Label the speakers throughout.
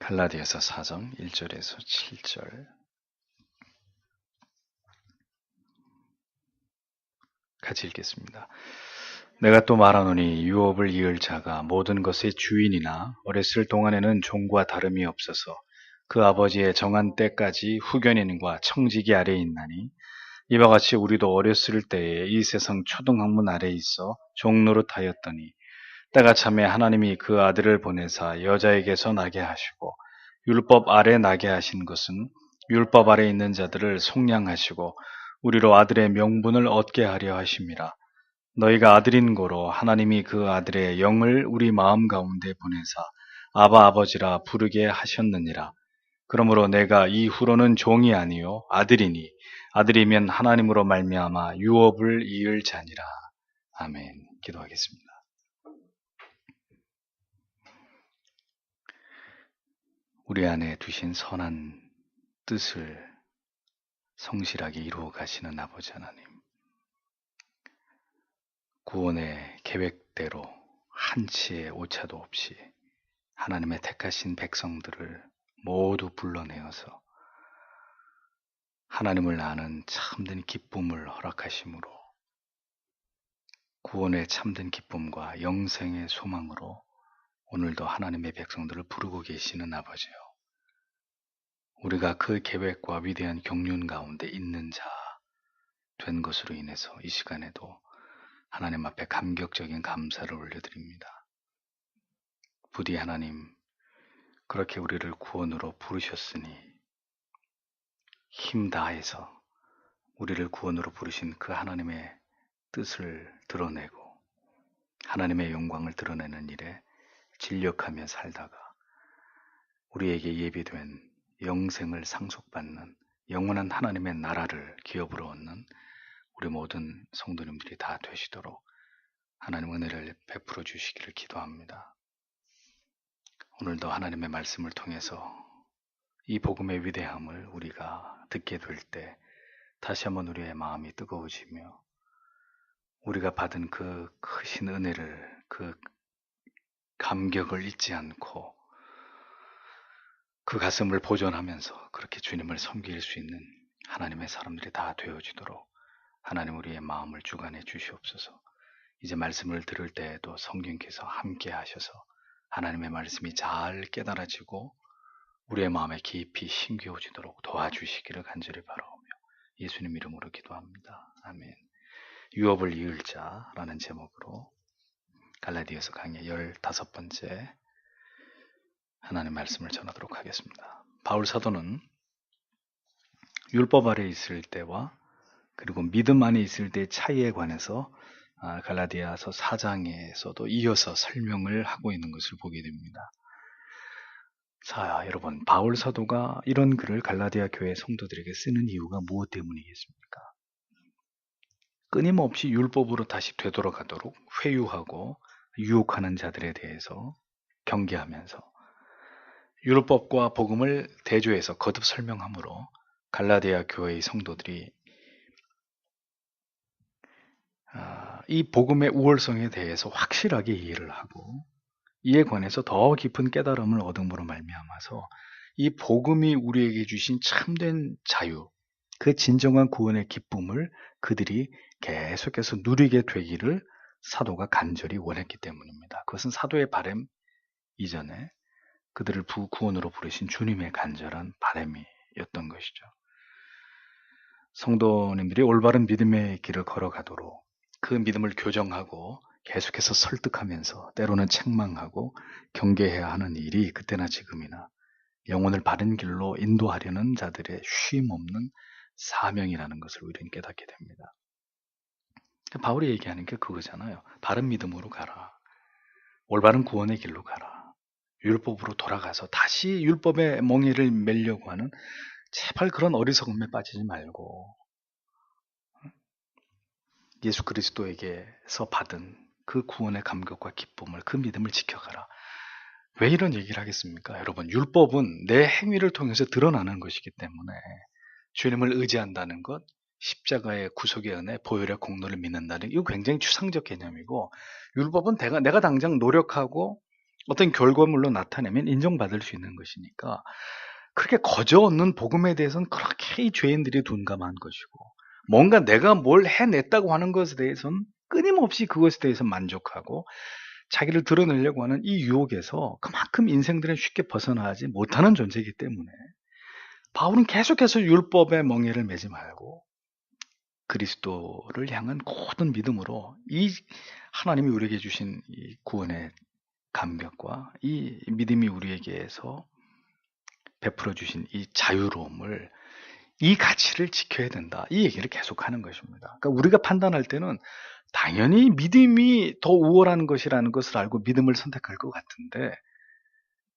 Speaker 1: 갈라디아서 4장 1절에서 7절 같이 읽겠습니다. 내가 또 말하노니 유업을 이을 자가 모든 것의 주인이나 어렸을 동안에는 종과 다름이 없어서 그 아버지의 정한 때까지 후견인과 청지기 아래에 있나니 이와 같이 우리도 어렸을 때에 이 세상 초등학문 아래에 있어 종노릇하였더니 때가 참에 하나님이 그 아들을 보내사 여자에게서 나게 하시고 율법 아래 나게 하신 것은 율법 아래 있는 자들을 속량하시고 우리로 아들의 명분을 얻게 하려 하심이라. 너희가 아들인 고로 하나님이 그 아들의 영을 우리 마음 가운데 보내사 아바 아버지라 부르게 하셨느니라. 그러므로 내가 이후로는 종이 아니요 아들이니 아들이면 하나님으로 말미암아 유업을 이을 자니라. 아멘. 기도하겠습니다. 우리 안에 두신 선한 뜻을 성실하게 이루어 가시는 아버지 하나님, 구원의 계획대로 한치의 오차도 없이 하나님의 택하신 백성들을 모두 불러내어서 하나님을 아는 참된 기쁨을 허락하심으로 구원의 참된 기쁨과 영생의 소망으로 오늘도 하나님의 백성들을 부르고 계시는 아버지요. 우리가 그 계획과 위대한 경륜 가운데 있는 자 된 것으로 인해서 이 시간에도 하나님 앞에 감격적인 감사를 올려드립니다. 부디 하나님, 그렇게 우리를 구원으로 부르셨으니 힘 다해서 우리를 구원으로 부르신 그 하나님의 뜻을 드러내고 하나님의 영광을 드러내는 일에 진력하며 살다가 우리에게 예비된 영생을 상속받는 영원한 하나님의 나라를 기업으로 얻는 우리 모든 성도님들이 다 되시도록 하나님 은혜를 베풀어 주시기를 기도합니다. 오늘도 하나님의 말씀을 통해서 이 복음의 위대함을 우리가 듣게 될 때 다시 한번 우리의 마음이 뜨거워지며 우리가 받은 그 크신 은혜를, 그 감격을 잊지 않고 그 가슴을 보존하면서 그렇게 주님을 섬길 수 있는 하나님의 사람들이 다 되어지도록 하나님 우리의 마음을 주관해 주시옵소서. 이제 말씀을 들을 때에도 성령께서 함께 하셔서 하나님의 말씀이 잘 깨달아지고 우리의 마음에 깊이 심겨지도록 도와주시기를 간절히 바라오며 예수님 이름으로 기도합니다. 아멘. 유업을 이을 자라는 제목으로 갈라디아서 강의 15번째 하나님의 말씀을 전하도록 하겠습니다. 바울 사도는 율법 아래 있을 때와 그리고 믿음 안에 있을 때의 차이에 관해서 갈라디아서 4장에서도 이어서 설명을 하고 있는 것을 보게 됩니다. 자, 여러분, 바울 사도가 이런 글을 갈라디아 교회 성도들에게 쓰는 이유가 무엇 때문이겠습니까? 끊임없이 율법으로 다시 되돌아가도록 회유하고 유혹하는 자들에 대해서 경계하면서 율법과 복음을 대조해서 거듭 설명함으로 갈라디아 교회의 성도들이 이 복음의 우월성에 대해서 확실하게 이해를 하고 이에 관해서 더 깊은 깨달음을 얻음으로 말미암아서 이 복음이 우리에게 주신 참된 자유, 그 진정한 구원의 기쁨을 그들이 계속해서 누리게 되기를 사도가 간절히 원했기 때문입니다. 그것은 사도의 바람 이전에 그들을 구원으로 부르신 주님의 간절한 바람이었던 것이죠. 성도님들이 올바른 믿음의 길을 걸어가도록 그 믿음을 교정하고 계속해서 설득하면서 때로는 책망하고 경계해야 하는 일이 그때나 지금이나 영혼을 바른 길로 인도하려는 자들의 쉼 없는 사명이라는 것을 우리는 깨닫게 됩니다. 바울이 얘기하는 게 그거잖아요. 바른 믿음으로 가라. 올바른 구원의 길로 가라. 율법으로 돌아가서 다시 율법의 멍에를 매려고 하는 제발 그런 어리석음에 빠지지 말고 예수 그리스도에게서 받은 그 구원의 감격과 기쁨을, 그 믿음을 지켜가라. 왜 이런 얘기를 하겠습니까? 여러분, 율법은 내 행위를 통해서 드러나는 것이기 때문에 주님을 의지한다는 것, 십자가의 구속의 은혜, 보혈의 공로를 믿는다는 이거 굉장히 추상적 개념이고 율법은 내가 당장 노력하고 어떤 결과물로 나타내면 인정받을 수 있는 것이니까 그렇게 거저 얻는 복음에 대해서는 그렇게 이 죄인들이 둔감한 것이고 뭔가 내가 뭘 해냈다고 하는 것에 대해서는 끊임없이 그것에 대해서 만족하고 자기를 드러내려고 하는 이 유혹에서 그만큼 인생들은 쉽게 벗어나지 못하는 존재이기 때문에 바울은 계속해서 율법의 멍에를 매지 말고 그리스도를 향한 모든 믿음으로 이 하나님이 우리에게 주신 이 구원의 감격과 이 믿음이 우리에게서 베풀어 주신 이 자유로움을 이 가치를 지켜야 된다. 이 얘기를 계속하는 것입니다. 그러니까 우리가 판단할 때는 당연히 믿음이 더 우월한 것이라는 것을 알고 믿음을 선택할 것 같은데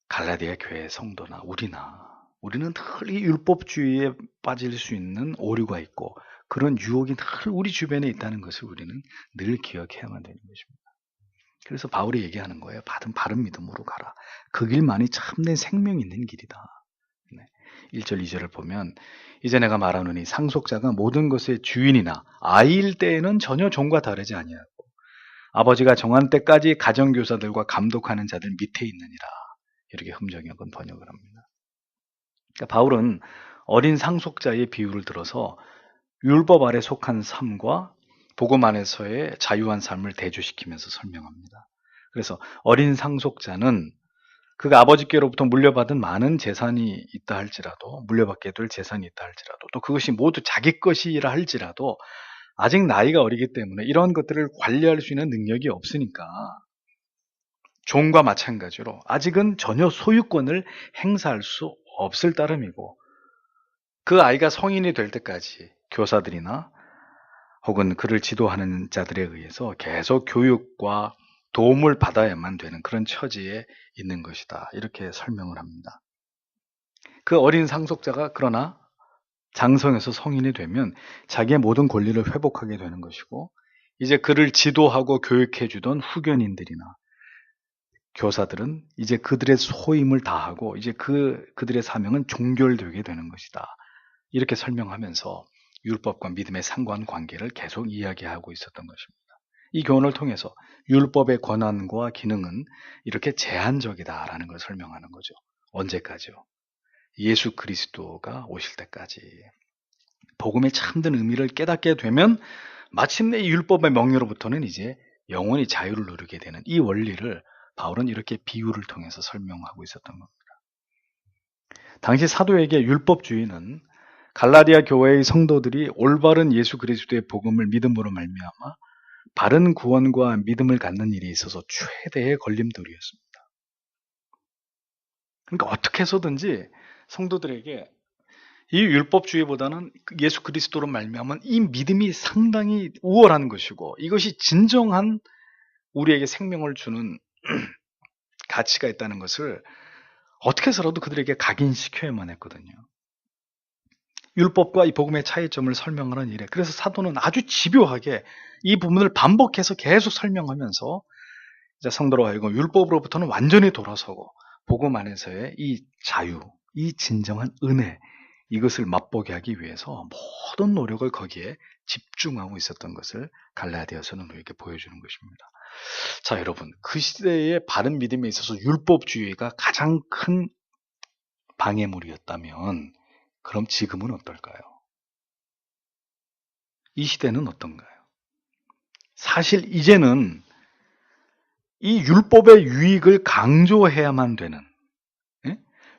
Speaker 1: 갈라디아 교회 성도나 우리는 늘 이 율법주의에 빠질 수 있는 오류가 있고 그런 유혹이 늘 우리 주변에 있다는 것을 우리는 늘 기억해야만 되는 것입니다. 그래서 바울이 얘기하는 거예요. 바른 믿음으로 가라. 그 길만이 참된 생명 있는 길이다. 1절 2절을 보면 이제 내가 말하노니 상속자가 모든 것의 주인이나 아이일 때에는 전혀 종과 다르지 아니하고 아버지가 정한 때까지 가정교사들과 감독하는 자들 밑에 있느니라. 이렇게 흠정역은 번역을 합니다. 그러니까 바울은 어린 상속자의 비유를 들어서 율법 아래 속한 삶과 복음 안에서의 자유한 삶을 대조시키면서 설명합니다. 그래서 어린 상속자는 그가 아버지께로부터 물려받은 많은 재산이 있다 할지라도 물려받게 될 재산이 있다 할지라도 또 그것이 모두 자기 것이라 할지라도 아직 나이가 어리기 때문에 이런 것들을 관리할 수 있는 능력이 없으니까 종과 마찬가지로 아직은 전혀 소유권을 행사할 수 없을 따름이고 그 아이가 성인이 될 때까지 교사들이나 혹은 그를 지도하는 자들에 의해서 계속 교육과 도움을 받아야만 되는 그런 처지에 있는 것이다. 이렇게 설명을 합니다. 그 어린 상속자가 그러나 장성해서 성인이 되면 자기의 모든 권리를 회복하게 되는 것이고 이제 그를 지도하고 교육해 주던 후견인들이나 교사들은 이제 그들의 소임을 다하고 이제 그들의 사명은 종결되게 되는 것이다. 이렇게 설명하면서 율법과 믿음의 상관관계를 계속 이야기하고 있었던 것입니다. 이 교훈을 통해서 율법의 권한과 기능은 이렇게 제한적이다라는 걸 설명하는 거죠. 언제까지요? 예수 그리스도가 오실 때까지. 복음의 참된 의미를 깨닫게 되면 마침내 이 율법의 명예로부터는 이제 영원히 자유를 누리게 되는 이 원리를 바울은 이렇게 비유를 통해서 설명하고 있었던 겁니다. 당시 사도에게 율법주의는 갈라디아 교회의 성도들이 올바른 예수 그리스도의 복음을 믿음으로 말미암아 바른 구원과 믿음을 갖는 일에 있어서 최대의 걸림돌이었습니다. 그러니까 어떻게 해서든지 성도들에게 이 율법주의보다는 예수 그리스도로 말미암은 이 믿음이 상당히 우월한 것이고 이것이 진정한 우리에게 생명을 주는 가치가 있다는 것을 어떻게 해서라도 그들에게 각인시켜야만 했거든요. 율법과 이 복음의 차이점을 설명하는 일에 그래서 사도는 아주 집요하게 이 부분을 반복해서 계속 설명하면서 이제 성도로 하여금 율법으로부터는 완전히 돌아서고 복음 안에서의 이 자유, 이 진정한 은혜 이것을 맛보게 하기 위해서 모든 노력을 거기에 집중하고 있었던 것을 갈라디아서는 우리에게 보여주는 것입니다. 자, 여러분, 그 시대의 바른 믿음에 있어서 율법주의가 가장 큰 방해물이었다면 그럼 지금은 어떨까요? 이 시대는 어떤가요? 사실 이제는 이 율법의 유익을 강조해야만 되는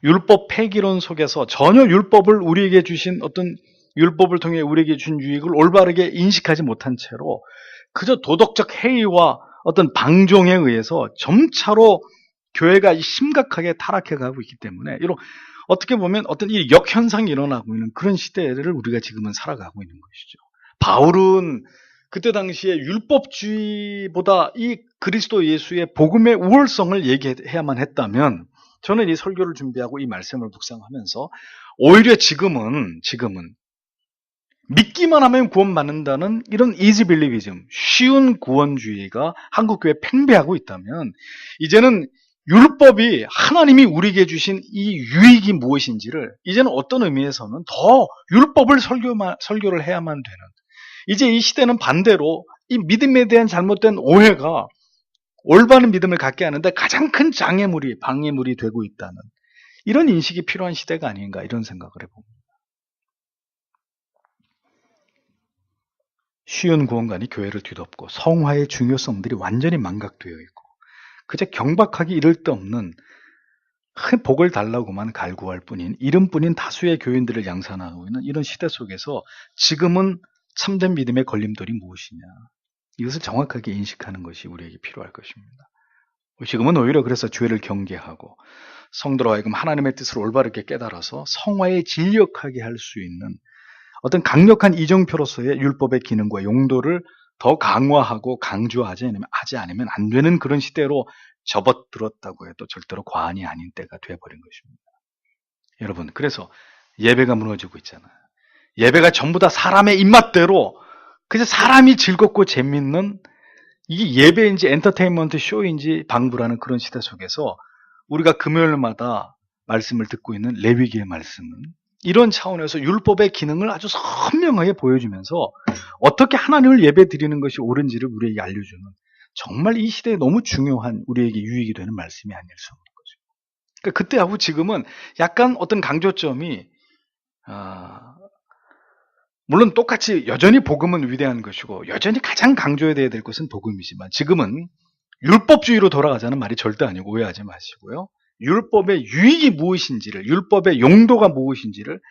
Speaker 1: 율법 폐기론 속에서 전혀 율법을 우리에게 주신 어떤 율법을 통해 우리에게 준 유익을 올바르게 인식하지 못한 채로 그저 도덕적 해이와 어떤 방종에 의해서 점차로 교회가 심각하게 타락해 가고 있기 때문에 이런 어떻게 보면 어떤 이 역현상이 일어나고 있는 그런 시대를 우리가 지금은 살아가고 있는 것이죠. 바울은 그때 당시에 율법주의보다 이 그리스도 예수의 복음의 우월성을 얘기해야만 했다면 저는 이 설교를 준비하고 이 말씀을 묵상하면서 오히려 지금은 믿기만 하면 구원받는다는 이런 easy believism, 쉬운 구원주의가 한국교회에 팽배하고 있다면 이제는 율법이 하나님이 우리에게 주신 이 유익이 무엇인지를 이제는 어떤 의미에서는 더 율법을 설교를 해야만 되는 이제 이 시대는 반대로 이 믿음에 대한 잘못된 오해가 올바른 믿음을 갖게 하는데 가장 큰 장애물이, 방해물이 되고 있다는 이런 인식이 필요한 시대가 아닌가 이런 생각을 해봅니다. 쉬운 구원관이 교회를 뒤덮고 성화의 중요성들이 완전히 망각되어 있고 그저 경박하기 이를 데 없는 큰 복을 달라고만 갈구할 뿐인 이름뿐인 다수의 교인들을 양산하고 있는 이런 시대 속에서 지금은 참된 믿음의 걸림돌이 무엇이냐, 이것을 정확하게 인식하는 것이 우리에게 필요할 것입니다. 지금은 오히려 그래서 죄를 경계하고 성도로 하여금 하나님의 뜻을 올바르게 깨달아서 성화에 진력하게 할 수 있는 어떤 강력한 이정표로서의 율법의 기능과 용도를 더 강화하고 강조하지 않으면 안 되는 그런 시대로 접어들었다고 해도 절대로 과언이 아닌 때가 되어버린 것입니다. 여러분, 그래서 예배가 무너지고 있잖아요. 예배가 전부 다 사람의 입맛대로 그래서 사람이 즐겁고 재밌는 이게 예배인지 엔터테인먼트 쇼인지 방불하는 그런 시대 속에서 우리가 금요일마다 말씀을 듣고 있는 레위기의 말씀은 이런 차원에서 율법의 기능을 아주 선명하게 보여주면서 어떻게 하나님을 예배 드리는 것이 옳은지를 우리에게 알려주는 정말 이 시대에 너무 중요한 우리에게 유익이 되는 말씀이 아닐 수 없는 거죠. 그러니까 그때하고 지금은 약간 어떤 강조점이 물론 똑같이 여전히 복음은 위대한 것이고 여전히 가장 강조해야 될 것은 복음이지만 지금은 율법주의로 돌아가자는 말이 절대 아니고 오해하지 마시고요. 율법의 유익이 무엇인지를, 율법의 용도가 무엇인지를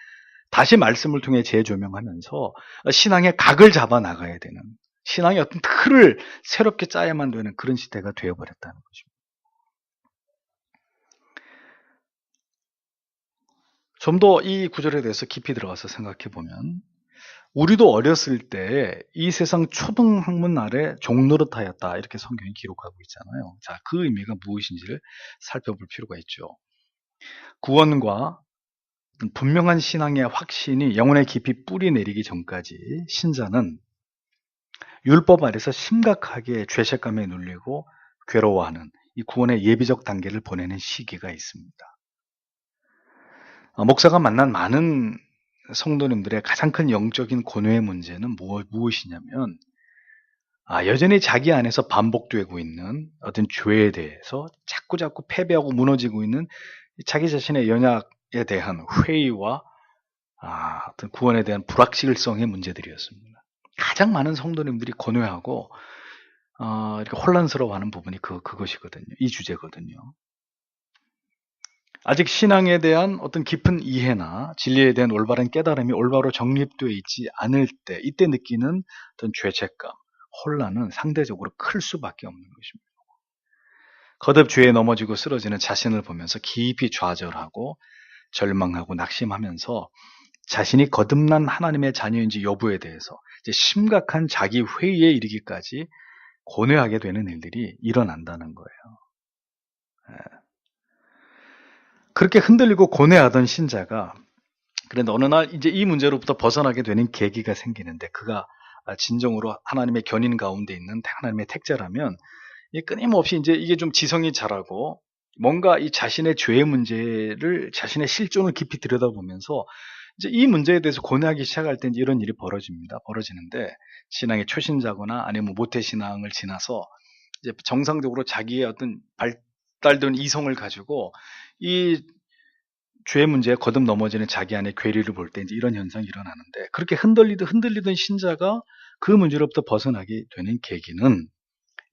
Speaker 1: 다시 말씀을 통해 재조명하면서 신앙의 각을 잡아 나가야 되는, 신앙의 어떤 틀을 새롭게 짜야만 되는 그런 시대가 되어버렸다는 것입니다. 좀 더 이 구절에 대해서 깊이 들어가서 생각해 보면 우리도 어렸을 때 이 세상 초등학문 아래 종노릇하였다 이렇게 성경이 기록하고 있잖아요. 자, 그 의미가 무엇인지를 살펴볼 필요가 있죠. 구원과 분명한 신앙의 확신이 영혼의 깊이 뿌리 내리기 전까지 신자는 율법 아래서 심각하게 죄책감에 눌리고 괴로워하는 이 구원의 예비적 단계를 보내는 시기가 있습니다. 목사가 만난 많은 성도님들의 가장 큰 영적인 고뇌의 문제는 무엇이냐면 여전히 자기 안에서 반복되고 있는 어떤 죄에 대해서 자꾸 패배하고 무너지고 있는 자기 자신의 연약에 대한 회의와 어떤 구원에 대한 불확실성의 문제들이었습니다. 가장 많은 성도님들이 고뇌하고 이렇게 혼란스러워하는 부분이 그것이거든요. 이 주제거든요. 아직 신앙에 대한 어떤 깊은 이해나 진리에 대한 올바른 깨달음이 올바로 정립되어 있지 않을 때 이때 느끼는 어떤 죄책감, 혼란은 상대적으로 클 수밖에 없는 것입니다. 거듭 죄에 넘어지고 쓰러지는 자신을 보면서 깊이 좌절하고 절망하고 낙심하면서 자신이 거듭난 하나님의 자녀인지 여부에 대해서 이제 심각한 자기 회의에 이르기까지 고뇌하게 되는 일들이 일어난다는 거예요. 그렇게 흔들리고 고뇌하던 신자가 그런데 어느 날 이제 이 문제로부터 벗어나게 되는 계기가 생기는데 그가 진정으로 하나님의 견인 가운데 있는 하나님의 택자라면 끊임없이 이제 이게 좀 지성이 자라고 뭔가 이 자신의 죄의 문제를 자신의 실존을 깊이 들여다보면서 이제 이 문제에 대해서 고뇌하기 시작할 때 이런 일이 벌어지는데 신앙의 초신자거나 아니면 모태신앙을 지나서 이제 정상적으로 자기의 어떤 발달된 이성을 가지고 이 죄의 문제에 거듭 넘어지는 자기 안의 괴리를 볼 때 이제 이런 현상이 일어나는데 그렇게 흔들리던 신자가 그 문제로부터 벗어나게 되는 계기는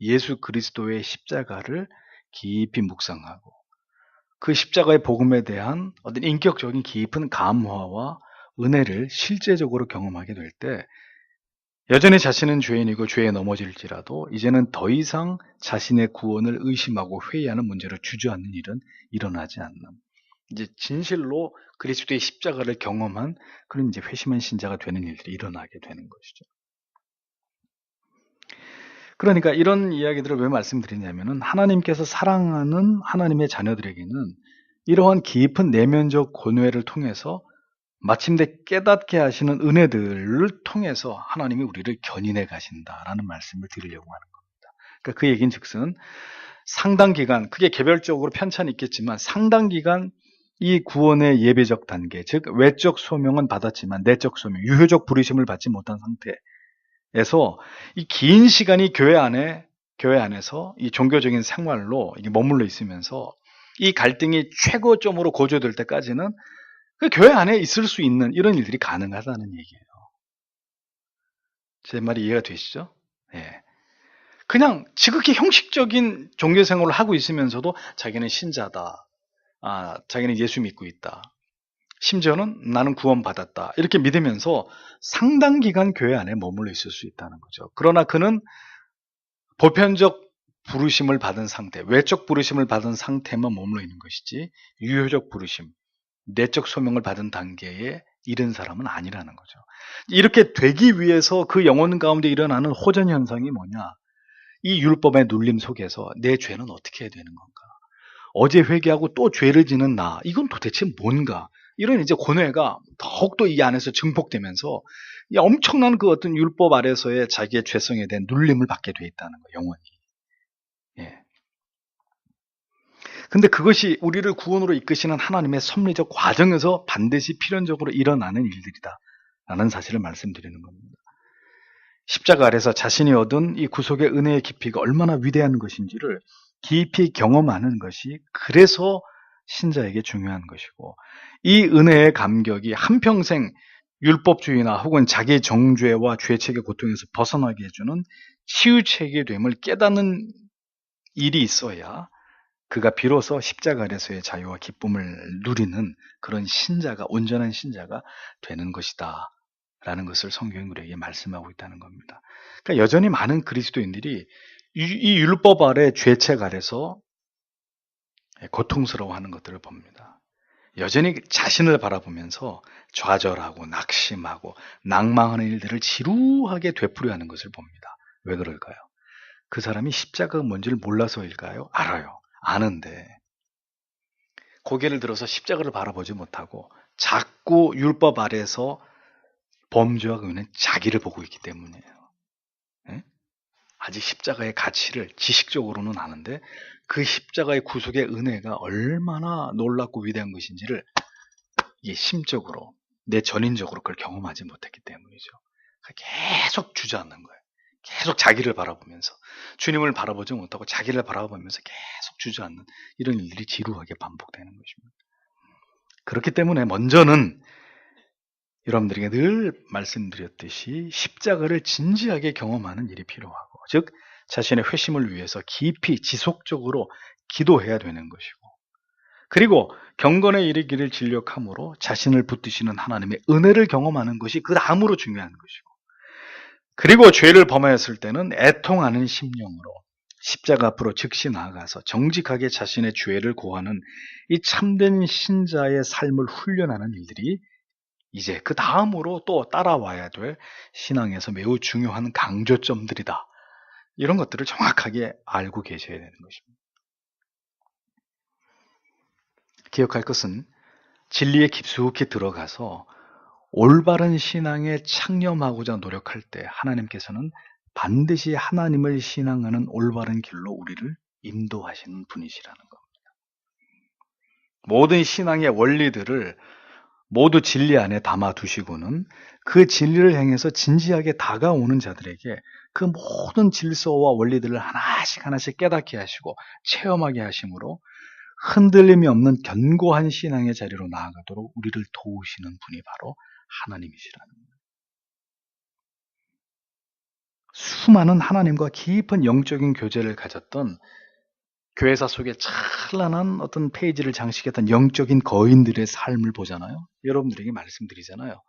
Speaker 1: 예수 그리스도의 십자가를 깊이 묵상하고 그 십자가의 복음에 대한 어떤 인격적인 깊은 감화와 은혜를 실제적으로 경험하게 될 때 여전히 자신은 죄인이고 죄에 넘어질지라도 이제는 더 이상 자신의 구원을 의심하고 회의하는 문제를 주저앉는 일은 일어나지 않는 이제 진실로 그리스도의 십자가를 경험한 그런 이제 회심한 신자가 되는 일들이 일어나게 되는 것이죠. 그러니까 이런 이야기들을 왜 말씀드리냐면은 하나님께서 사랑하는 하나님의 자녀들에게는 이러한 깊은 내면적 고뇌를 통해서 마침내 깨닫게 하시는 은혜들을 통해서 하나님이 우리를 견인해 가신다라는 말씀을 드리려고 하는 겁니다. 그러니까 그 얘기는 즉슨 상당 기간, 그게 개별적으로 편차는 있겠지만 상당 기간 이 구원의 예배적 단계, 즉 외적 소명은 받았지만 내적 소명, 유효적 부르심을 받지 못한 상태에서 이 긴 시간이 교회 안에 교회 안에서 이 종교적인 생활로 이게 머물러 있으면서 이 갈등이 최고점으로 고조될 때까지는 그 교회 안에 있을 수 있는 이런 일들이 가능하다는 얘기예요. 제 말이 이해가 되시죠? 예. 그냥 지극히 형식적인 종교 생활을 하고 있으면서도 자기는 신자다. 자기는 예수 믿고 있다. 심지어는 나는 구원받았다. 이렇게 믿으면서 상당 기간 교회 안에 머물러 있을 수 있다는 거죠. 그러나 그는 보편적 부르심을 받은 상태, 외적 부르심을 받은 상태만 머물러 있는 것이지 유효적 부르심, 내적 소명을 받은 단계에 이른 사람은 아니라는 거죠. 이렇게 되기 위해서 그 영혼 가운데 일어나는 호전 현상이 뭐냐? 이 율법의 눌림 속에서 내 죄는 어떻게 해야 되는 건가? 어제 회개하고 또 죄를 지는 나, 이건 도대체 뭔가? 이런 이제 고뇌가 더욱더 이 안에서 증폭되면서 이 엄청난 그 어떤 율법 아래서의 자기의 죄성에 대한 눌림을 받게 돼 있다는 거예요, 영원히. 예. 근데 그것이 우리를 구원으로 이끄시는 하나님의 섭리적 과정에서 반드시 필연적으로 일어나는 일들이다. 라는 사실을 말씀드리는 겁니다. 십자가 아래서 자신이 얻은 이 구속의 은혜의 깊이가 얼마나 위대한 것인지를 깊이 경험하는 것이 그래서 신자에게 중요한 것이고, 이 은혜의 감격이 한평생 율법주의나 혹은 자기 정죄와 죄책의 고통에서 벗어나게 해주는 치유책이 됨을 깨닫는 일이 있어야 그가 비로소 십자가 아래서의 자유와 기쁨을 누리는 그런 신자가, 온전한 신자가 되는 것이다 라는 것을 성경이 우리에게 말씀하고 있다는 겁니다. 그러니까 여전히 많은 그리스도인들이 이 율법 아래, 죄책 아래서 고통스러워하는 것들을 봅니다. 여전히 자신을 바라보면서 좌절하고 낙심하고 낭망하는 일들을 지루하게 되풀이하는 것을 봅니다. 왜 그럴까요? 그 사람이 십자가가 뭔지를 몰라서일까요? 알아요. 아는데 고개를 들어서 십자가를 바라보지 못하고 자꾸 율법 아래서 범죄와 그는 자기를 보고 있기 때문이에요. 예? 아직 십자가의 가치를 지식적으로는 아는데 그 십자가의 구속의 은혜가 얼마나 놀랍고 위대한 것인지를 이게 심적으로, 내 전인적으로 그걸 경험하지 못했기 때문이죠. 계속 주저앉는 거예요. 계속 자기를 바라보면서, 주님을 바라보지 못하고 자기를 바라보면서 계속 주저앉는 이런 일들이 지루하게 반복되는 것입니다. 그렇기 때문에 먼저는 여러분들에게 늘 말씀드렸듯이 십자가를 진지하게 경험하는 일이 필요하고, 즉 자신의 회심을 위해서 깊이 지속적으로 기도해야 되는 것이고, 그리고 경건에 이르기를 진력함으로 자신을 붙드시는 하나님의 은혜를 경험하는 것이 그 다음으로 중요한 것이고, 그리고 죄를 범하였을 때는 애통하는 심령으로 십자가 앞으로 즉시 나아가서 정직하게 자신의 죄를 고하는 이 참된 신자의 삶을 훈련하는 일들이 이제 그 다음으로 또 따라와야 될 신앙에서 매우 중요한 강조점들이다. 이런 것들을 정확하게 알고 계셔야 되는 것입니다. 기억할 것은 진리에 깊숙이 들어가서 올바른 신앙에 창념하고자 노력할 때 하나님께서는 반드시 하나님을 신앙하는 올바른 길로 우리를 인도하시는 분이시라는 겁니다. 모든 신앙의 원리들을 모두 진리 안에 담아두시고는 그 진리를 향해서 진지하게 다가오는 자들에게 그 모든 질서와 원리들을 하나씩 하나씩 깨닫게 하시고 체험하게 하심으로 흔들림이 없는 견고한 신앙의 자리로 나아가도록 우리를 도우시는 분이 바로 하나님이시라는 거예요. 수많은 하나님과 깊은 영적인 교제를 가졌던 교회사 속에 찬란한 어떤 페이지를 장식했던 영적인 거인들의 삶을 보잖아요. 여러분들에게 말씀드리잖아요.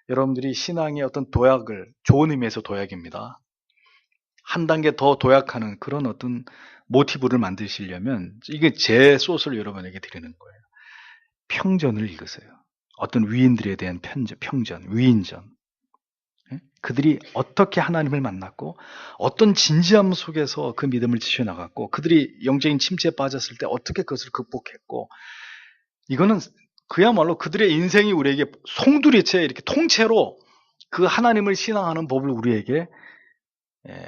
Speaker 1: 여러분들이 신앙의 어떤 도약을, 좋은 의미에서 도약입니다, 한 단계 더 도약하는 그런 어떤 모티브를 만드시려면 이게 제 소스를 여러분에게 드리는 거예요. 평전을 읽으세요. 어떤 위인들에 대한 평전, 위인전. 그들이 어떻게 하나님을 만났고 어떤 진지함 속에서 그 믿음을 지켜나갔고 그들이 영적인 침체에 빠졌을 때 어떻게 그것을 극복했고, 이거는 그야말로 그들의 인생이 우리에게 송두리째 이렇게 통째로 그 하나님을 신앙하는 법을 우리에게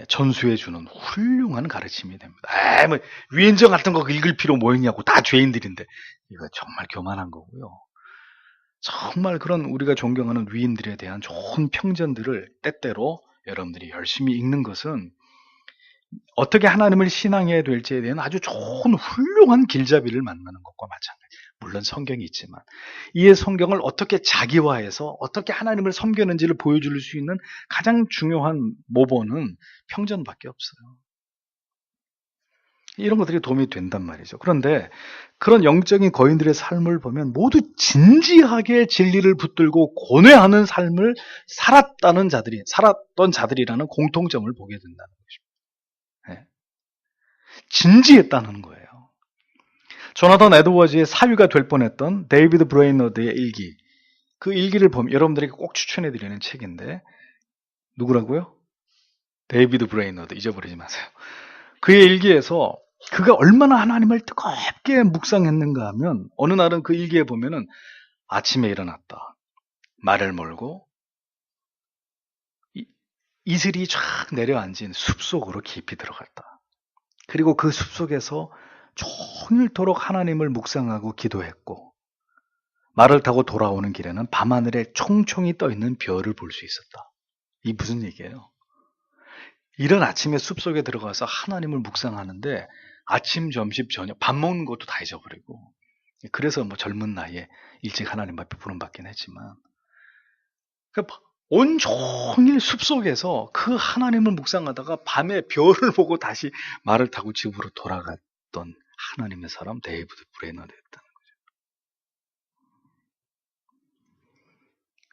Speaker 1: 전수해 주는 훌륭한 가르침이 됩니다. 뭐 위인전 같은 거 읽을 필요 뭐 있냐고, 다 죄인들인데. 이거 정말 교만한 거고요. 정말 그런 우리가 존경하는 위인들에 대한 좋은 평전들을 때때로 여러분들이 열심히 읽는 것은 어떻게 하나님을 신앙해야 될지에 대한 아주 좋은 훌륭한 길잡이를 만나는 것과 마찬가지. 물론 성경이 있지만 이 성경을 어떻게 자기화해서 어떻게 하나님을 섬기는지를 보여줄 수 있는 가장 중요한 모본은 평전밖에 없어요. 이런 것들이 도움이 된단 말이죠. 그런데 그런 영적인 거인들의 삶을 보면 모두 진지하게 진리를 붙들고 고뇌하는 삶을 살았던 자들이라는 공통점을 보게 된다는 것입니다. 네. 진지했다는 거예요. 조나단 에드워즈의 사위가 될 뻔했던 데이비드 브레이너드의 일기. 그 일기를 보면 여러분들에게 꼭 추천해드리는 책인데 누구라고요? 데이비드 브레이너드. 잊어버리지 마세요. 그의 일기에서 그가 얼마나 하나님을 뜨겁게 묵상했는가 하면 어느 날은 그 일기에 보면은 아침에 일어났다. 말을 몰고 이슬이 쫙 내려앉은 숲속으로 깊이 들어갔다. 그리고 그 숲속에서 종일토록 하나님을 묵상하고 기도했고 말을 타고 돌아오는 길에는 밤하늘에 총총히 떠있는 별을 볼 수 있었다. 이 무슨 얘기예요? 이른 아침에 숲속에 들어가서 하나님을 묵상하는데 아침, 점심, 저녁, 밥 먹는 것도 다 잊어버리고 그래서 뭐 젊은 나이에 일찍 하나님 앞에 부름받긴 했지만 온종일 숲속에서 그 하나님을 묵상하다가 밤에 별을 보고 다시 말을 타고 집으로 돌아갔던 하나님의 사람 데이비드 브레너드였다는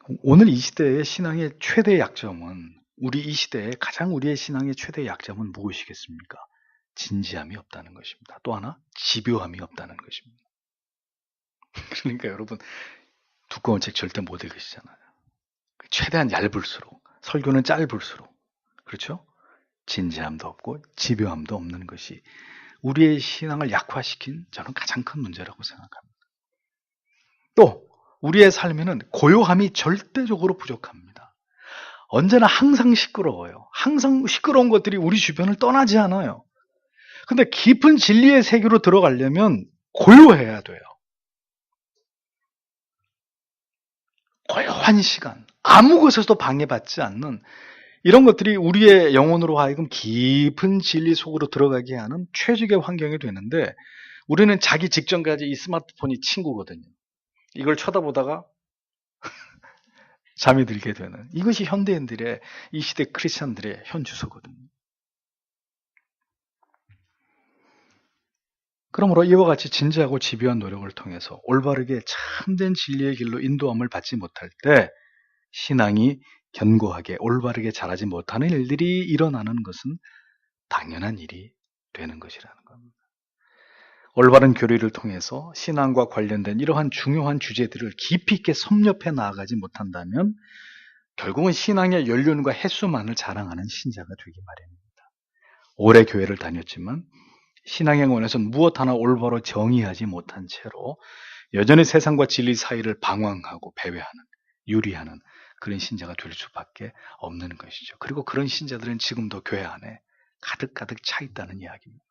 Speaker 1: 거죠. 오늘 이 시대의 신앙의 최대 약점은 이 시대에 가장 우리의 신앙의 최대 약점은 무엇이겠습니까? 진지함이 없다는 것입니다. 또 하나 집요함이 없다는 것입니다. 그러니까 여러분 두꺼운 책 절대 못 읽으시잖아요. 최대한 얇을수록 설교는 짧을수록 그렇죠? 진지함도 없고 집요함도 없는 것이 우리의 신앙을 약화시킨 저는 가장 큰 문제라고 생각합니다. 또 우리의 삶에는 고요함이 절대적으로 부족합니다. 언제나 항상 시끄러워요. 항상 시끄러운 것들이 우리 주변을 떠나지 않아요. 근데 깊은 진리의 세계로 들어가려면 고요해야 돼요. 고요한 시간, 아무 것에서도 방해받지 않는 이런 것들이 우리의 영혼으로 하여금 깊은 진리 속으로 들어가게 하는 최적의 환경이 되는데 우리는 자기 직전까지 이 스마트폰이 친구거든요. 이걸 쳐다보다가 잠이 들게 되는 이것이 현대인들의 이 시대 크리스찬들의 현주소거든요. 그러므로 이와 같이 진지하고 집요한 노력을 통해서 올바르게 참된 진리의 길로 인도함을 받지 못할 때 신앙이 견고하게 올바르게 자라지 못하는 일들이 일어나는 것은 당연한 일이 되는 것이라는 겁니다. 올바른 교리를 통해서 신앙과 관련된 이러한 중요한 주제들을 깊이 있게 섭렵해 나아가지 못한다면 결국은 신앙의 연륜과 횟수만을 자랑하는 신자가 되기 마련입니다. 오래 교회를 다녔지만 신앙의 원에서는 무엇 하나 올바로 정의하지 못한 채로 여전히 세상과 진리 사이를 방황하고 배회하는, 유리하는 그런 신자가 될 수밖에 없는 것이죠. 그리고 그런 신자들은 지금도 교회 안에 가득가득 차 있다는 이야기입니다.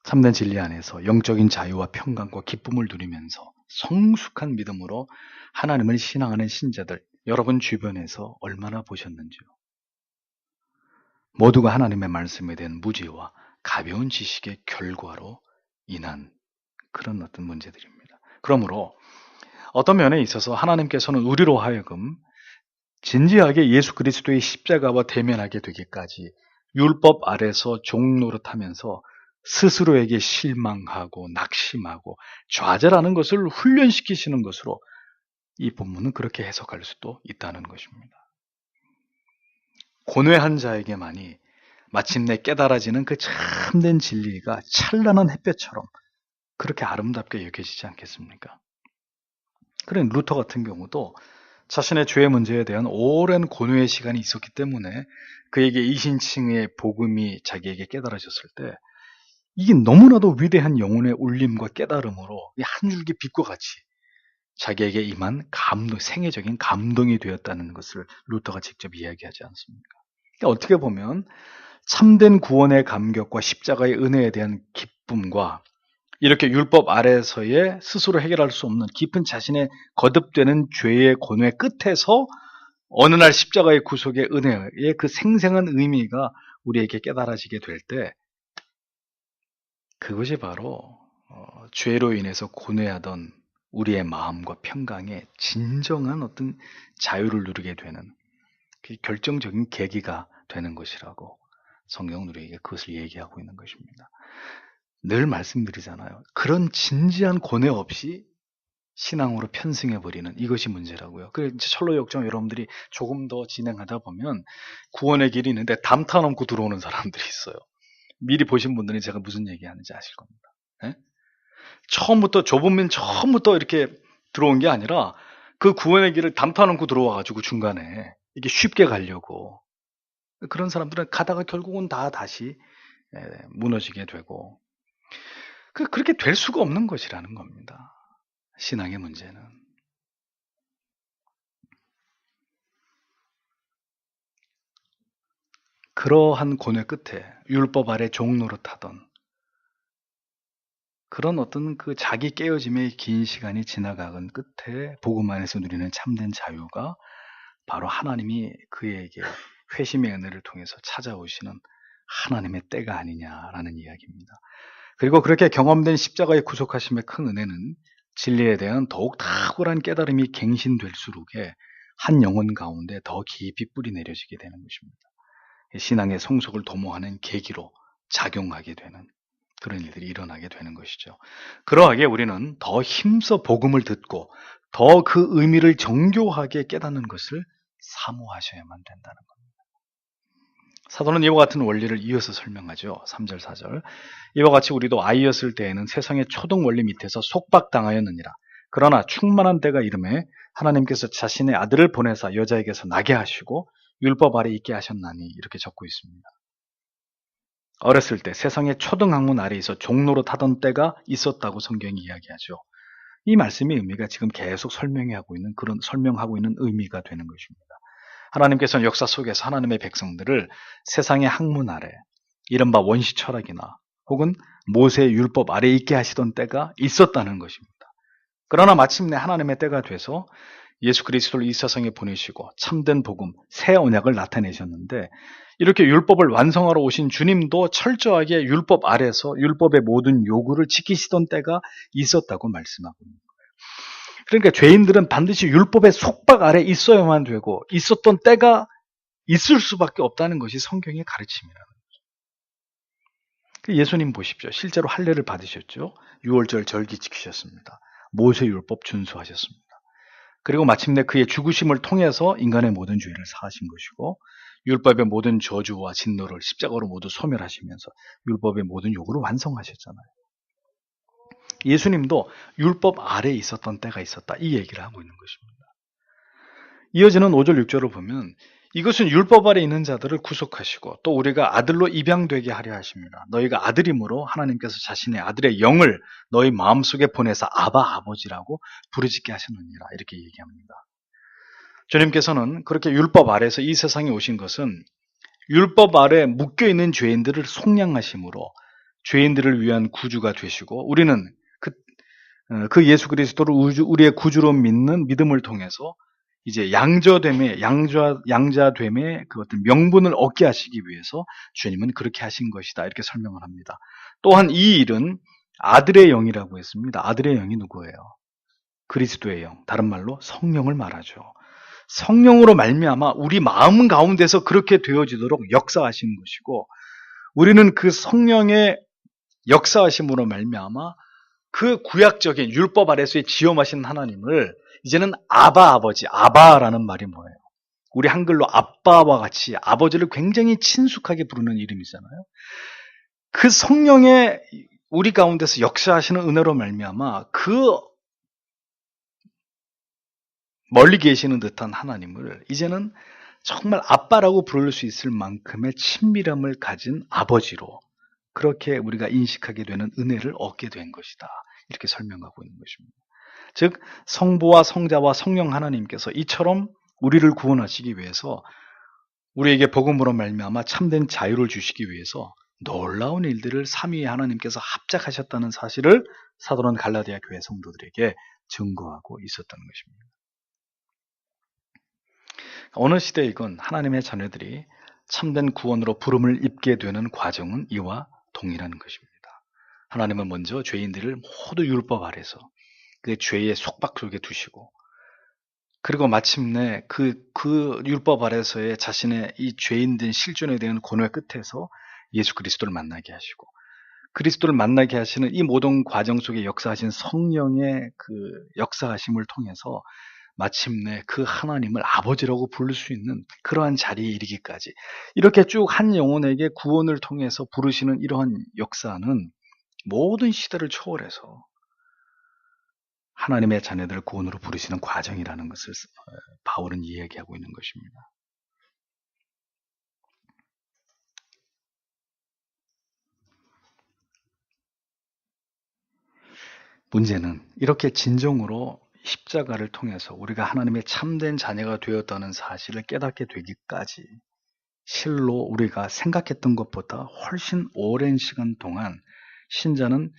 Speaker 1: 참된 진리 안에서 영적인 자유와 평강과 기쁨을 누리면서 성숙한 믿음으로 하나님을 신앙하는 신자들, 여러분 주변에서 얼마나 보셨는지요? 모두가 하나님의 말씀에 대한 무지와 가벼운 지식의 결과로 인한 그런 어떤 문제들입니다. 그러므로 어떤 면에 있어서 하나님께서는 우리로 하여금 진지하게 예수 그리스도의 십자가와 대면하게 되기까지 율법 아래서 종노릇하면서 스스로에게 실망하고 낙심하고 좌절하는 것을 훈련시키시는 것으로 이 본문은 그렇게 해석할 수도 있다는 것입니다. 고뇌한 자에게만이 마침내 깨달아지는 그 참된 진리가 찬란한 햇볕처럼 그렇게 아름답게 여겨지지 않겠습니까? 그런 루터 같은 경우도 자신의 죄의 문제에 대한 오랜 고뇌의 시간이 있었기 때문에 그에게 이신칭의 복음이 자기에게 깨달아졌을 때 이게 너무나도 위대한 영혼의 울림과 깨달음으로 한 줄기 빛과 같이 자기에게 임한 생애적인 감동이 되었다는 것을 루터가 직접 이야기하지 않습니까? 그러니까 어떻게 보면 참된 구원의 감격과 십자가의 은혜에 대한 기쁨과 이렇게 율법 아래에서의 스스로 해결할 수 없는 깊은 자신의 거듭되는 죄의 고뇌 끝에서 어느 날 십자가의 구속의 은혜의 그 생생한 의미가 우리에게 깨달아지게 될 때 그것이 바로 죄로 인해서 고뇌하던 우리의 마음과 평강에 진정한 어떤 자유를 누리게 되는 그 결정적인 계기가 되는 것이라고 성경은 우리에게 그것을 얘기하고 있는 것입니다. 늘 말씀드리잖아요. 그런 진지한 고뇌 없이 신앙으로 편승해버리는 이것이 문제라고요. 그래서 철로역정 여러분들이 조금 더 진행하다 보면 구원의 길이 있는데 담타 넘고 들어오는 사람들이 있어요. 미리 보신 분들은 제가 무슨 얘기하는지 아실 겁니다. 예? 처음부터 좁으면 처음부터 이렇게 들어온 게 아니라 그 구원의 길을 담타 넘고 들어와가지고 중간에 이게 쉽게 가려고 그런 사람들은 가다가 결국은 다 다시 무너지게 되고 그렇게 될 수가 없는 것이라는 겁니다. 신앙의 문제는. 그러한 고뇌 끝에 율법 아래 종노릇하던 그런 어떤 그 자기 깨어짐의 긴 시간이 지나가는 끝에 복음 안에서 누리는 참된 자유가 바로 하나님이 그에게 회심의 은혜를 통해서 찾아오시는 하나님의 때가 아니냐라는 이야기입니다. 그리고 그렇게 경험된 십자가의 구속하심의 큰 은혜는 진리에 대한 더욱 탁월한 깨달음이 갱신될수록에 한 영혼 가운데 더 깊이 뿌리 내려지게 되는 것입니다. 신앙의 성숙을 도모하는 계기로 작용하게 되는 그런 일들이 일어나게 되는 것이죠. 그러하게 우리는 더 힘써 복음을 듣고 더 그 의미를 정교하게 깨닫는 것을 사모하셔야만 된다는 겁니다. 사도는 이와 같은 원리를 이어서 설명하죠. 3절, 4절. 이와 같이 우리도 아이였을 때에는 세상의 초등 원리 밑에서 속박당하였느니라. 그러나 충만한 때가 이름에 하나님께서 자신의 아들을 보내사 여자에게서 나게 하시고 율법 아래 있게 하셨나니 이렇게 적고 있습니다. 어렸을 때 세상의 초등 학문 아래에서 종로로 타던 때가 있었다고 성경이 이야기하죠. 이 말씀의 의미가 지금 계속 설명하고 있는 의미가 되는 것입니다. 하나님께서는 역사 속에서 하나님의 백성들을 세상의 학문 아래, 이른바 원시 철학이나 혹은 모세의 율법 아래 있게 하시던 때가 있었다는 것입니다. 그러나 마침내 하나님의 때가 돼서 예수 그리스도를 이 세상에 보내시고 참된 복음, 새 언약을 나타내셨는데 이렇게 율법을 완성하러 오신 주님도 철저하게 율법 아래서 율법의 모든 요구를 지키시던 때가 있었다고 말씀하고 있는 거예요. 그러니까 죄인들은 반드시 율법의 속박 아래 있어야만 되고 있었던 때가 있을 수밖에 없다는 것이 성경의 가르침이라는 거죠. 예수님 보십시오. 실제로 할례를 받으셨죠. 6월절 절기 지키셨습니다. 모세 율법 준수하셨습니다. 그리고 마침내 그의 죽으심을 통해서 인간의 모든 죄를 사하신 것이고 율법의 모든 저주와 진노를 십자가로 모두 소멸하시면서 율법의 모든 요구를 완성하셨잖아요. 예수님도 율법 아래에 있었던 때가 있었다. 이 얘기를 하고 있는 것입니다. 이어지는 5절 6절을 보면 이것은 율법 아래 있는 자들을 구속하시고 또 우리가 아들로 입양되게 하려 하십니다. 너희가 아들이므로 하나님께서 자신의 아들의 영을 너희 마음속에 보내서 아바 아버지라고 부르짖게 하셨느니라 이렇게 얘기합니다. 주님께서는 그렇게 율법 아래에서 이 세상에 오신 것은 율법 아래 묶여있는 죄인들을 속량하심으로 죄인들을 위한 구주가 되시고 우리는 그 예수 그리스도를 우리의 구주로 믿는 믿음을 통해서 이제 양자됨의 그 어떤 명분을 얻게 하시기 위해서 주님은 그렇게 하신 것이다 이렇게 설명을 합니다. 또한 이 일은 아들의 영이라고 했습니다. 아들의 영이 누구예요? 그리스도의 영, 다른 말로 성령을 말하죠. 성령으로 말미암아 우리 마음 가운데서 그렇게 되어지도록 역사하시는 것이고 우리는 그 성령의 역사하심으로 말미암아 그 구약적인 율법 아래서의 지엄하신 하나님을 이제는 아바 아버지, 아바라는 말이 뭐예요? 우리 한글로 아빠와 같이 아버지를 굉장히 친숙하게 부르는 이름이잖아요. 그 성령의 우리 가운데서 역사하시는 은혜로 말미암아 그 멀리 계시는 듯한 하나님을 이제는 정말 아빠라고 부를 수 있을 만큼의 친밀함을 가진 아버지로 그렇게 우리가 인식하게 되는 은혜를 얻게 된 것이다. 이렇게 설명하고 있는 것입니다. 즉 성부와 성자와 성령 하나님께서 이처럼 우리를 구원하시기 위해서 우리에게 복음으로 말미암아 참된 자유를 주시기 위해서 놀라운 일들을 삼위의 하나님께서 합작하셨다는 사실을 사도는 갈라디아 교회 성도들에게 증거하고 있었던 것입니다. 어느 시대이건 하나님의 자녀들이 참된 구원으로 부름을 입게 되는 과정은 이와 동일한 것입니다. 하나님은 먼저 죄인들을 모두 율법 아래서 그 죄의 속박 속에 두시고, 그리고 마침내 그 율법 아래서의 자신의 이 죄인된 실존에 대한 고뇌 끝에서 예수 그리스도를 만나게 하시고, 그리스도를 만나게 하시는 이 모든 과정 속에 역사하신 성령의 그 역사하심을 통해서 마침내 그 하나님을 아버지라고 부를 수 있는 그러한 자리에 이르기까지, 이렇게 쭉 한 영혼에게 구원을 통해서 부르시는 이러한 역사는 모든 시대를 초월해서 하나님의 자녀들을 구원으로 부르시는 과정이라는 것을 바울은 이야기하고 있는 것입니다. 문제는 이렇게 진정으로 십자가를 통해서 우리가 하나님의 참된 자녀가 되었다는 사실을 깨닫게 되기까지 실로 우리가 생각했던 것보다 훨씬 오랜 시간 동안 신자는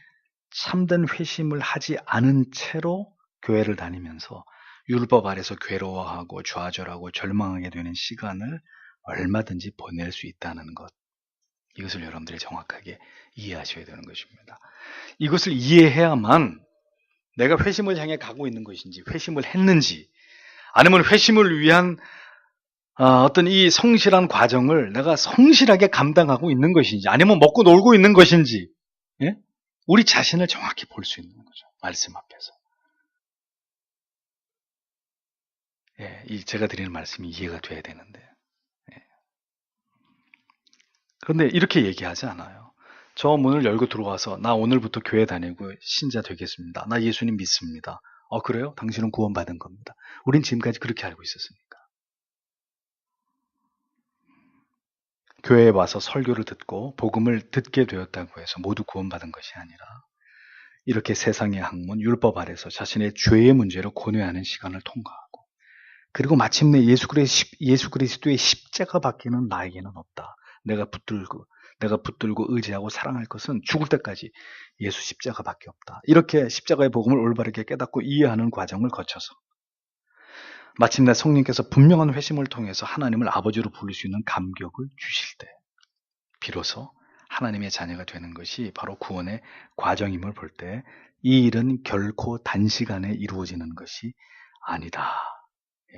Speaker 1: 참된 회심을 하지 않은 채로 교회를 다니면서 율법 아래서 괴로워하고 좌절하고 절망하게 되는 시간을 얼마든지 보낼 수 있다는 것, 이것을 여러분들이 정확하게 이해하셔야 되는 것입니다. 이것을 이해해야만 내가 회심을 향해 가고 있는 것인지, 회심을 했는지, 아니면 회심을 위한 어떤 이 성실한 과정을 내가 성실하게 감당하고 있는 것인지, 아니면 먹고 놀고 있는 것인지, 예? 우리 자신을 정확히 볼 수 있는 거죠. 말씀 앞에서. 예, 제가 드리는 말씀이 이해가 돼야 되는데. 예. 그런데 이렇게 얘기하지 않아요. 저 문을 열고 들어와서 나 오늘부터 교회 다니고 신자 되겠습니다. 나 예수님 믿습니다. 그래요? 당신은 구원받은 겁니다. 우린 지금까지 그렇게 알고 있었으니까. 교회에 와서 설교를 듣고 복음을 듣게 되었다고 해서 모두 구원받은 것이 아니라, 이렇게 세상의 학문, 율법 아래서 자신의 죄의 문제로 고뇌하는 시간을 통과하고, 그리고 마침내 예수 그리스도의 십자가 밖에는 나에게는 없다. 내가 붙들고 의지하고 사랑할 것은 죽을 때까지 예수 십자가밖에 없다. 이렇게 십자가의 복음을 올바르게 깨닫고 이해하는 과정을 거쳐서 마침내 성령께서 분명한 회심을 통해서 하나님을 아버지로 부를 수 있는 감격을 주실 때, 비로소 하나님의 자녀가 되는 것이 바로 구원의 과정임을 볼 때, 이 일은 결코 단시간에 이루어지는 것이 아니다.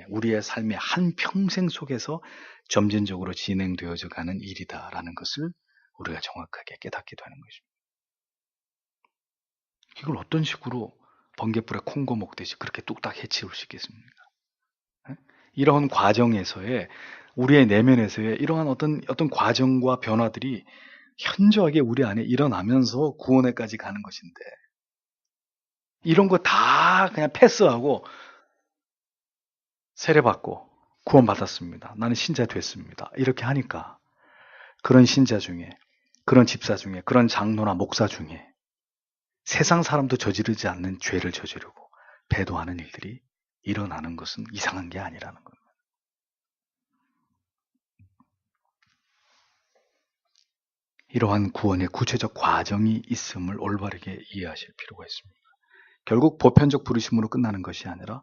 Speaker 1: 우리의 삶의 한 평생 속에서 점진적으로 진행되어져 가는 일이다라는 것을 우리가 정확하게 깨닫게 되는 것입니다. 이걸 어떤 식으로 번갯불에 콩고 먹듯이 그렇게 뚝딱 해치울 수 있겠습니까? 이러한 과정에서의, 우리의 내면에서의 이러한 어떤 과정과 변화들이 현저하게 우리 안에 일어나면서 구원에까지 가는 것인데, 이런 거 다 그냥 패스하고 세례받고 구원받았습니다. 나는 신자 됐습니다. 이렇게 하니까 그런 신자 중에, 그런 집사 중에, 그런 장로나 목사 중에 세상 사람도 저지르지 않는 죄를 저지르고 배도하는 일들이 일어나는 것은 이상한 게 아니라는 겁니다. 이러한 구원의 구체적 과정이 있음을 올바르게 이해하실 필요가 있습니다. 결국 보편적 부르심으로 끝나는 것이 아니라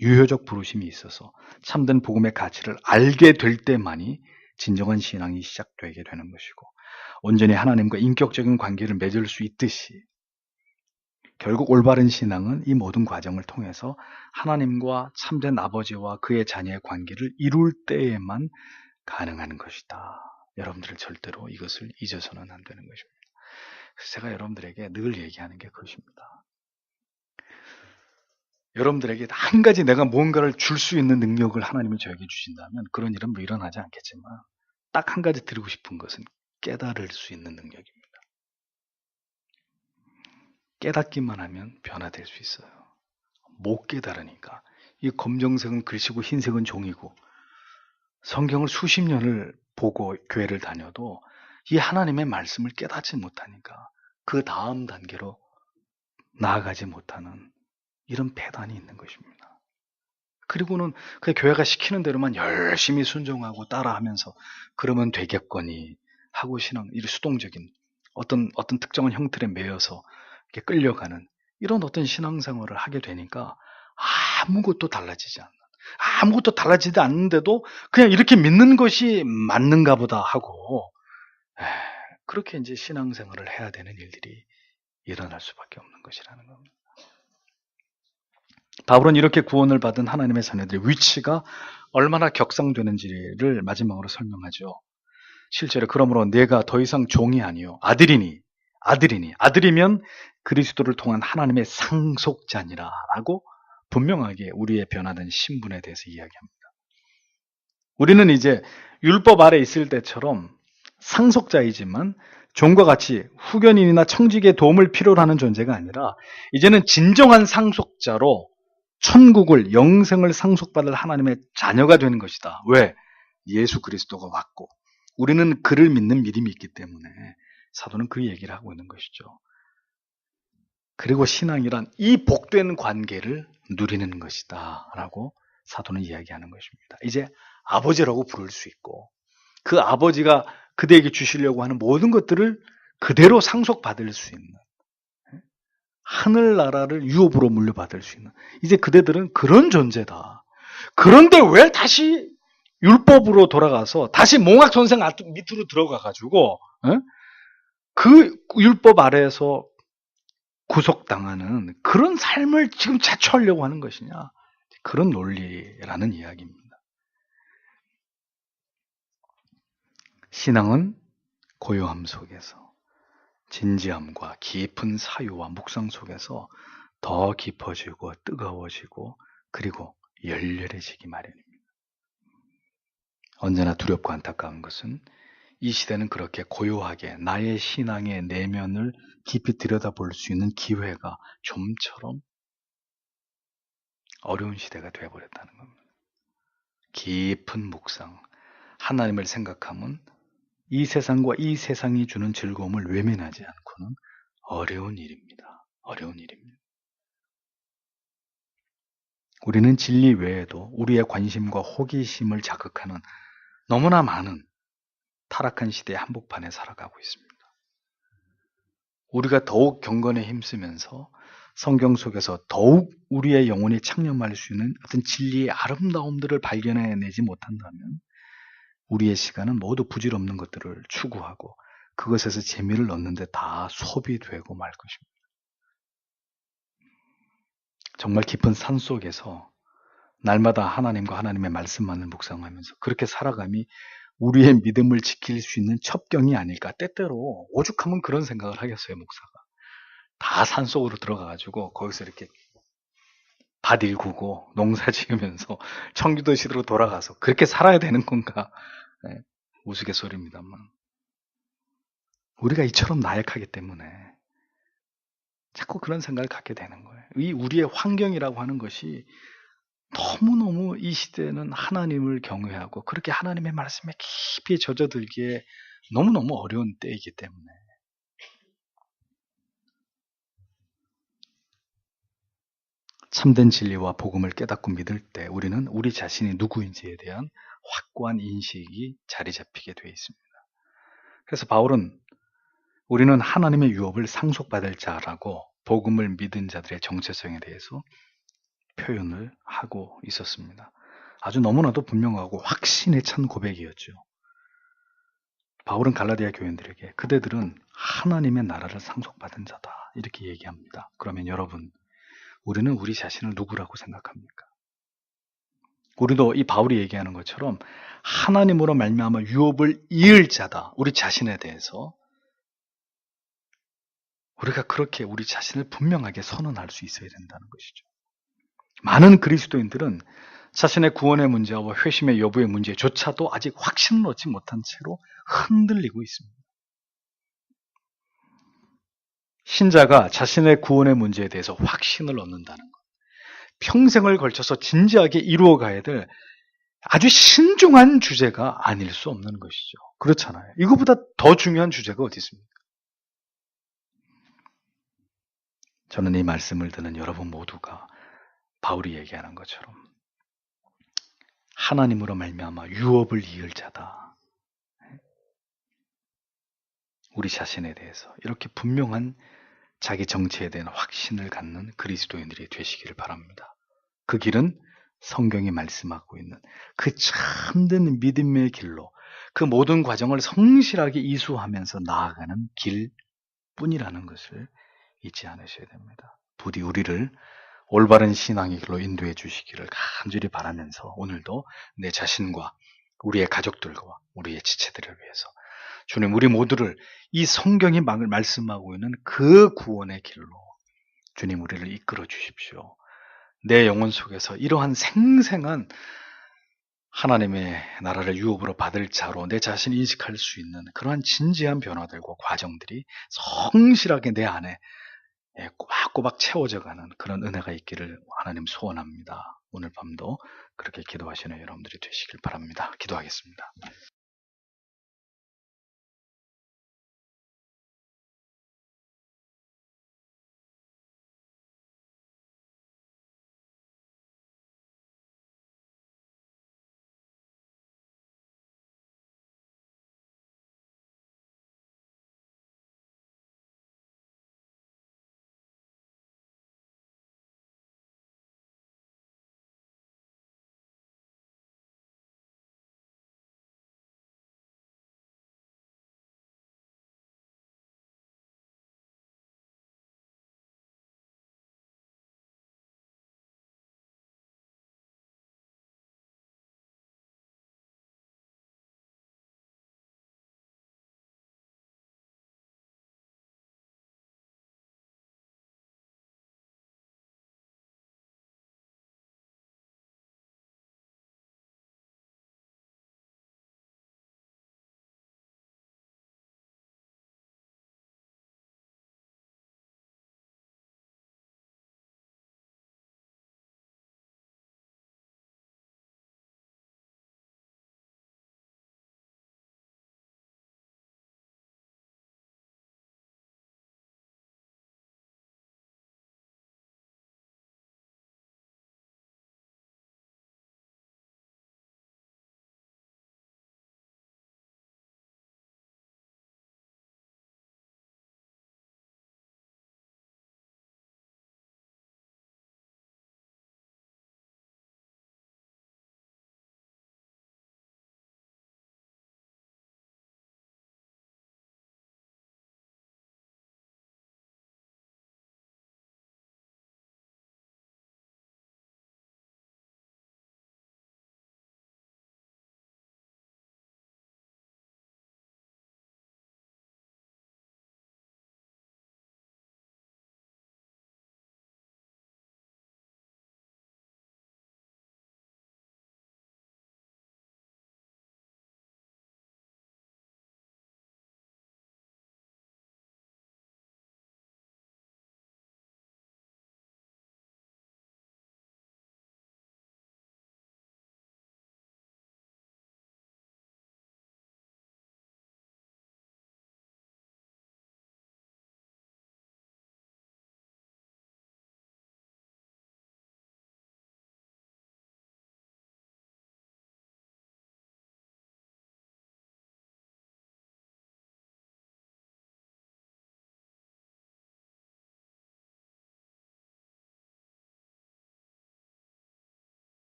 Speaker 1: 유효적 부르심이 있어서 참된 복음의 가치를 알게 될 때만이 진정한 신앙이 시작되게 되는 것이고, 온전히 하나님과 인격적인 관계를 맺을 수 있듯이 결국 올바른 신앙은 이 모든 과정을 통해서 하나님과 참된 아버지와 그의 자녀의 관계를 이룰 때에만 가능한 것이다. 여러분들은 절대로 이것을 잊어서는 안 되는 것입니다. 그래서 제가 여러분들에게 늘 얘기하는 게 그것입니다. 여러분들에게 한 가지 내가 무언가를 줄 수 있는 능력을 하나님이 저에게 주신다면 그런 일은 뭐 일어나지 않겠지만, 딱 한 가지 드리고 싶은 것은 깨달을 수 있는 능력입니다. 깨닫기만 하면 변화될 수 있어요. 못 깨달으니까. 이 검정색은 글씨고 흰색은 종이고, 성경을 수십 년을 보고 교회를 다녀도 이 하나님의 말씀을 깨닫지 못하니까 그 다음 단계로 나아가지 못하는 이런 패단이 있는 것입니다. 그리고는 그 교회가 시키는 대로만 열심히 순종하고 따라하면서 그러면 되겠거니 하고 신앙, 이 수동적인 어떤 특정한 형틀에 매여서 이렇게 끌려가는 이런 어떤 신앙생활을 하게 되니까 아무것도 달라지지 않는, 아무것도 달라지지 않는데도 그냥 이렇게 믿는 것이 맞는가 보다 하고, 그렇게 이제 신앙생활을 해야 되는 일들이 일어날 수밖에 없는 것이라는 겁니다. 바울은 이렇게 구원을 받은 하나님의 자녀들의 위치가 얼마나 격상되는지를 마지막으로 설명하죠. 실제로 그러므로 내가 더 이상 종이 아니요 아들이면 그리스도를 통한 하나님의 상속자니라 라고 분명하게 우리의 변화된 신분에 대해서 이야기합니다. 우리는 이제 율법 아래 있을 때처럼 상속자이지만 종과 같이 후견인이나 청직의 도움을 필요로 하는 존재가 아니라 이제는 진정한 상속자로 천국을, 영생을 상속받을 하나님의 자녀가 되는 것이다. 왜? 예수 그리스도가 왔고 우리는 그를 믿는 믿음이 있기 때문에 사도는 그 얘기를 하고 있는 것이죠. 그리고 신앙이란 이 복된 관계를 누리는 것이다 라고 사도는 이야기하는 것입니다. 이제 아버지라고 부를 수 있고 그 아버지가 그대에게 주시려고 하는 모든 것들을 그대로 상속받을 수 있는, 하늘나라를 유업으로 물려받을 수 있는, 이제 그대들은 그런 존재다. 그런데 왜 다시 율법으로 돌아가서 다시 몽학선생 밑으로 들어가가지고 그 율법 아래에서 구속당하는 그런 삶을 지금 자초하려고 하는 것이냐, 그런 논리라는 이야기입니다. 신앙은 고요함 속에서, 진지함과 깊은 사유와 묵상 속에서 더 깊어지고 뜨거워지고 그리고 열렬해지기 마련입니다. 언제나 두렵고 안타까운 것은 이 시대는 그렇게 고요하게 나의 신앙의 내면을 깊이 들여다볼 수 있는 기회가 좀처럼 어려운 시대가 되어버렸다는 겁니다. 깊은 묵상, 하나님을 생각하면 이 세상과 이 세상이 주는 즐거움을 외면하지 않고는 어려운 일입니다. 어려운 일입니다. 우리는 진리 외에도 우리의 관심과 호기심을 자극하는 너무나 많은 타락한 시대의 한복판에 살아가고 있습니다. 우리가 더욱 경건에 힘쓰면서 성경 속에서 더욱 우리의 영혼이 창념할 수 있는 어떤 진리의 아름다움들을 발견해내지 못한다면 우리의 시간은 모두 부질없는 것들을 추구하고 그것에서 재미를 얻는데 다 소비되고 말 것입니다. 정말 깊은 산 속에서 날마다 하나님과 하나님의 말씀만을 묵상하면서 그렇게 살아감이 우리의 믿음을 지킬 수 있는 첩경이 아닐까. 때때로 오죽하면 그런 생각을 하겠어요, 목사가. 다 산속으로 들어가가지고 거기서 이렇게 밭 일구고 농사 지으면서 청주도시로 돌아가서 그렇게 살아야 되는 건가. 네, 우스갯소리입니다만 우리가 이처럼 나약하기 때문에 자꾸 그런 생각을 갖게 되는 거예요. 이 우리의 환경이라고 하는 것이 너무너무 이 시대는 하나님을 경외하고 그렇게 하나님의 말씀에 깊이 젖어들기에 너무너무 어려운 때이기 때문에 참된 진리와 복음을 깨닫고 믿을 때 우리는 우리 자신이 누구인지에 대한 확고한 인식이 자리 잡히게 되어 있습니다. 그래서 바울은 우리는 하나님의 유업을 상속받을 자라고 복음을 믿은 자들의 정체성에 대해서 표현을 하고 있었습니다. 아주 너무나도 분명하고 확신에 찬 고백이었죠. 바울은 갈라디아 교인들에게 그대들은 하나님의 나라를 상속받은 자다 이렇게 얘기합니다. 그러면 여러분, 우리는 우리 자신을 누구라고 생각합니까? 우리도 이 바울이 얘기하는 것처럼 하나님으로 말미암아 유업을 이을 자다. 우리 자신에 대해서 우리가 그렇게 우리 자신을 분명하게 선언할 수 있어야 된다는 것이죠. 많은 그리스도인들은 자신의 구원의 문제와 회심의 여부의 문제조차도 아직 확신을 얻지 못한 채로 흔들리고 있습니다. 신자가 자신의 구원의 문제에 대해서 확신을 얻는다는 것, 평생을 걸쳐서 진지하게 이루어가야 될 아주 신중한 주제가 아닐 수 없는 것이죠. 그렇잖아요. 이거보다 더 중요한 주제가 어디 있습니까? 저는 이 말씀을 듣는 여러분 모두가 바울이 얘기하는 것처럼 하나님으로 말미암아 유업을 이을 자다. 우리 자신에 대해서 이렇게 분명한 자기 정체에 대한 확신을 갖는 그리스도인들이 되시기를 바랍니다. 그 길은 성경이 말씀하고 있는 그 참된 믿음의 길로 그 모든 과정을 성실하게 이수하면서 나아가는 길뿐이라는 것을 잊지 않으셔야 됩니다. 부디 우리를 올바른 신앙의 길로 인도해 주시기를 간절히 바라면서 오늘도 내 자신과 우리의 가족들과 우리의 지체들을 위해서 주님 우리 모두를 이 성경이 말씀하고 있는 그 구원의 길로 주님 우리를 이끌어 주십시오. 내 영혼 속에서 이러한 생생한 하나님의 나라를 유업으로 받을 자로 내 자신을 인식할 수 있는 그러한 진지한 변화들과 과정들이 성실하게 내 안에 꼬박꼬박 채워져 가는 그런 은혜가 있기를 하나님 소원합니다. 오늘 밤도 그렇게 기도하시는 여러분들이 되시길 바랍니다. 기도하겠습니다.